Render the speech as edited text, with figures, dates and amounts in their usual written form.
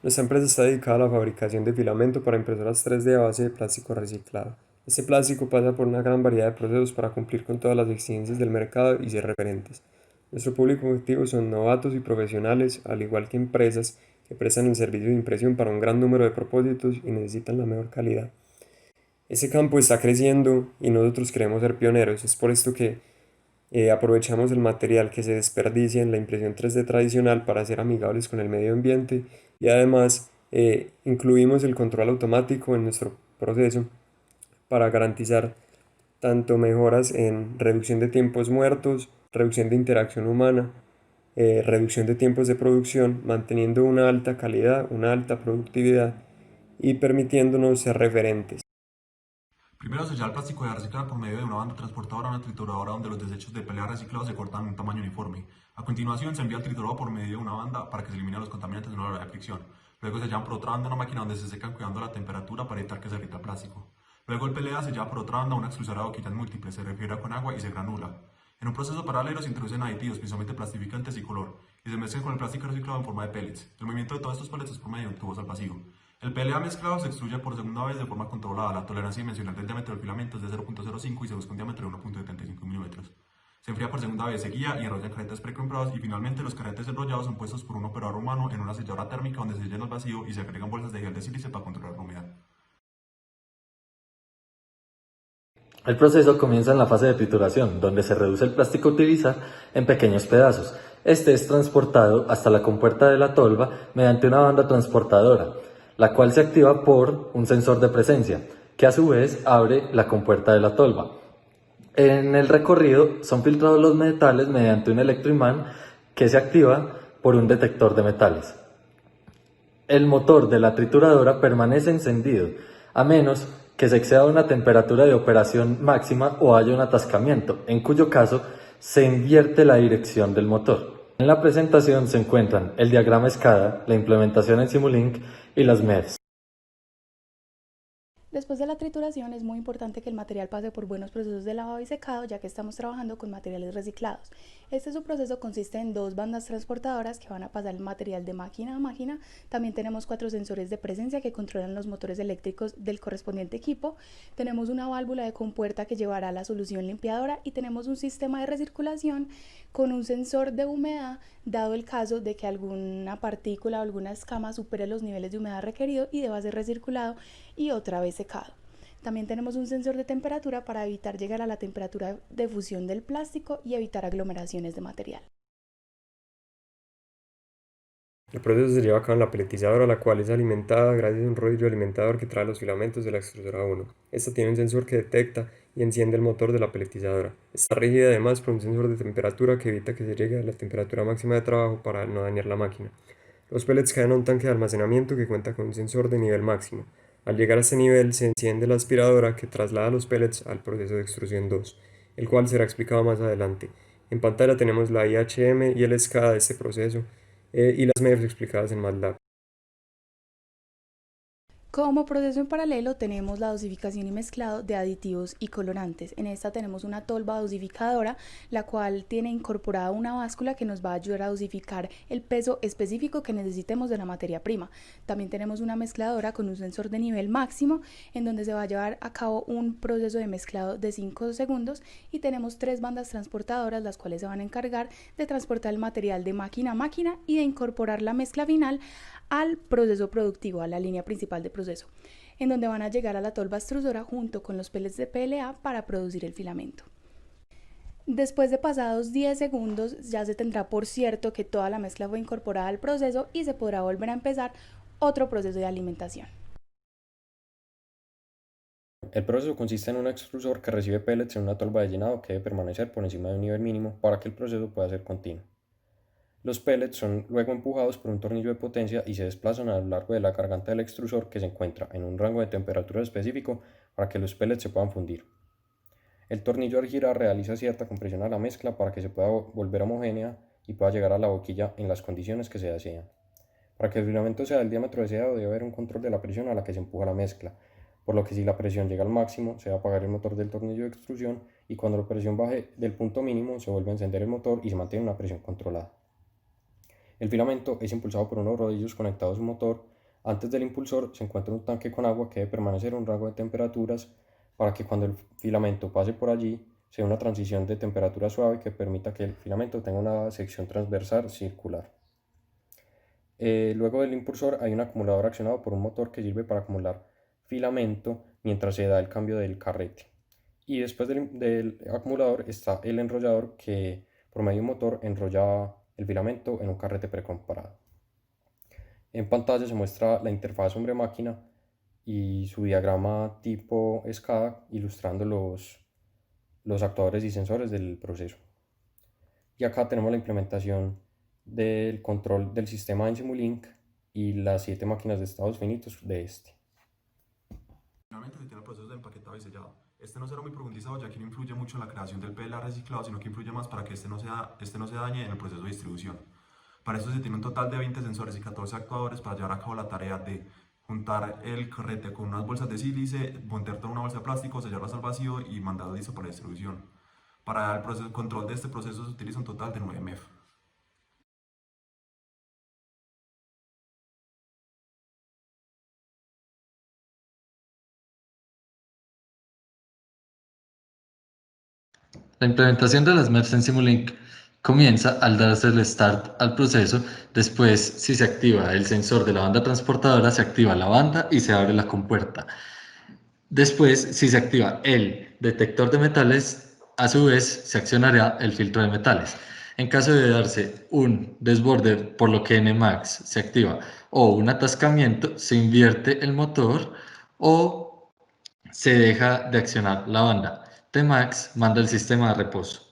Nuestra empresa está dedicada a la fabricación de filamento para impresoras 3D a base de plástico reciclado. Este plástico pasa por una gran variedad de procesos para cumplir con todas las exigencias del mercado y ser referentes. Nuestro público objetivo son novatos y profesionales, al igual que empresas que prestan el servicio de impresión para un gran número de propósitos y necesitan la mejor calidad. Ese campo está creciendo y nosotros queremos ser pioneros. Es por esto que aprovechamos el material que se desperdicia en la impresión 3D tradicional para ser amigables con el medio ambiente y además incluimos el control automático en nuestro proceso para garantizar tanto mejoras en reducción de tiempos muertos, reducción de interacción humana, reducción de tiempos de producción, manteniendo una alta calidad, una alta productividad y permitiéndonos ser referentes. Primero se sella el plástico de reciclar por medio de una banda transportadora a una trituradora donde los desechos de pelea reciclados se cortan en un tamaño uniforme. A continuación se envía al triturador por medio de una banda para que se eliminen los contaminantes de una hora de fricción. Luego se llevan por otra banda a una máquina donde se secan cuidando la temperatura para evitar que se derrita el plástico. Luego el PLA se lleva por otra banda a una extrusora de boquillas múltiples, se refriega con agua y se granula. En un proceso paralelo se introducen aditivos, principalmente plastificantes y color, y se mezclan con el plástico reciclado en forma de pellets. El movimiento de todos estos pellets es por medio de tubos al vacío. El PLA mezclado se extruye por segunda vez de forma controlada. La tolerancia dimensional del diámetro del filamento es de 0.05 y se busca un diámetro de 1.75 milímetros. Se enfría por segunda vez, se guía y enrolla en caretas precompradas y finalmente los caretes enrollados son puestos por un operador humano en una selladora térmica donde se llena el vacío y se agregan bolsas de gel de sílice para controlar la humedad. El proceso comienza en la fase de trituración, donde se reduce el plástico a utilizar en pequeños pedazos. Este es transportado hasta la compuerta de la tolva mediante una banda transportadora, la cual se activa por un sensor de presencia, que a su vez abre la compuerta de la tolva. En el recorrido son filtrados los metales mediante un electroimán que se activa por un detector de metales. El motor de la trituradora permanece encendido, a menos que se exceda una temperatura de operación máxima o haya un atascamiento, en cuyo caso se invierte la dirección del motor. En la presentación se encuentran el diagrama SCADA, la implementación en Simulink y las MERS. Después de la trituración es muy importante que el material pase por buenos procesos de lavado y secado, ya que estamos trabajando con materiales reciclados. Este subproceso consiste en dos bandas transportadoras que van a pasar el material de máquina a máquina. También tenemos 4 sensores de presencia que controlan los motores eléctricos del correspondiente equipo. Tenemos una válvula de compuerta que llevará la solución limpiadora y tenemos un sistema de recirculación con un sensor de humedad, dado el caso de que alguna partícula o alguna escama supere los niveles de humedad requeridos y deba ser recirculado y otra vez secado. También tenemos un sensor de temperatura para evitar llegar a la temperatura de fusión del plástico y evitar aglomeraciones de material. El proceso se lleva a cabo en la peletizadora, la cual es alimentada gracias a un rodillo alimentador que trae los filamentos de la extrusora 1. Esta tiene un sensor que detecta y enciende el motor de la peletizadora. Está regida además por un sensor de temperatura que evita que se llegue a la temperatura máxima de trabajo para no dañar la máquina. Los pellets caen a un tanque de almacenamiento que cuenta con un sensor de nivel máximo. Al llegar a este nivel se enciende la aspiradora que traslada los pellets al proceso de extrusión 2, el cual será explicado más adelante. En pantalla tenemos la IHM y el SCADA de este proceso y las MEPs explicadas en MATLAB. Como proceso en paralelo tenemos la dosificación y mezclado de aditivos y colorantes. En esta tenemos una tolva dosificadora, la cual tiene incorporada una báscula que nos va a ayudar a dosificar el peso específico que necesitemos de la materia prima. También tenemos una mezcladora con un sensor de nivel máximo, en donde se va a llevar a cabo un proceso de mezclado de 5 segundos, y tenemos 3 bandas transportadoras, las cuales se van a encargar de transportar el material de máquina a máquina y de incorporar la mezcla final al proceso productivo, a la línea principal de proceso, en donde van a llegar a la tolva extrusora junto con los pellets de PLA para producir el filamento. Después de pasados 10 segundos ya se tendrá por cierto que toda la mezcla fue incorporada al proceso y se podrá volver a empezar otro proceso de alimentación. El proceso consiste en un extrusor que recibe pellets en una tolva de llenado que debe permanecer por encima de un nivel mínimo para que el proceso pueda ser continuo. Los pellets son luego empujados por un tornillo de potencia y se desplazan a lo largo de la garganta del extrusor, que se encuentra en un rango de temperatura específico para que los pellets se puedan fundir. El tornillo al girar realiza cierta compresión a la mezcla para que se pueda volver homogénea y pueda llegar a la boquilla en las condiciones que se desean. Para que el filamento sea del diámetro deseado debe haber un control de la presión a la que se empuja la mezcla, por lo que si la presión llega al máximo se va a apagar el motor del tornillo de extrusión, y cuando la presión baje del punto mínimo se vuelve a encender el motor y se mantiene una presión controlada. El filamento es impulsado por unos rodillos conectados a un motor Antes del impulsor se encuentra un tanque con agua que debe permanecer en un rango de temperaturas para que cuando el filamento pase por allí sea una transición de temperatura suave que permita que el filamento tenga una sección transversal circular. Luego del impulsor hay un acumulador accionado por un motor que sirve para acumular filamento mientras se da el cambio del carrete. Y después del acumulador está el enrollador que por medio de un motor enrolla el filamento en un carrete precomparado. En pantalla se muestra la interfaz hombre-máquina y su diagrama tipo SCADA ilustrando los actuadores y sensores del proceso. Y acá tenemos la implementación del control del sistema en Simulink y las 7 máquinas de estados finitos de este. Finalmente se tiene el proceso de empaquetado y sellado. Este no será muy profundizado ya que no influye mucho en la creación del PLA reciclado, sino que influye más para que este no se dañe en el proceso de distribución. Para esto se tiene un total de 20 sensores y 14 actuadores para llevar a cabo la tarea de juntar el carrete con unas bolsas de sílice, montar toda una bolsa de plástico, sellarlas al vacío y mandarlo listo para distribución. Para el control de este proceso se utiliza un total de 9 MEF. La implementación de las MEPs en Simulink comienza al darse el start al proceso. Después, si se activa el sensor de la banda transportadora, se activa la banda y se abre la compuerta. Después, si se activa el detector de metales, a su vez se accionará el filtro de metales. En caso de darse un desborde por lo que Nmax se activa o un atascamiento, se invierte el motor o se deja de accionar la banda. Tmax manda el sistema a reposo.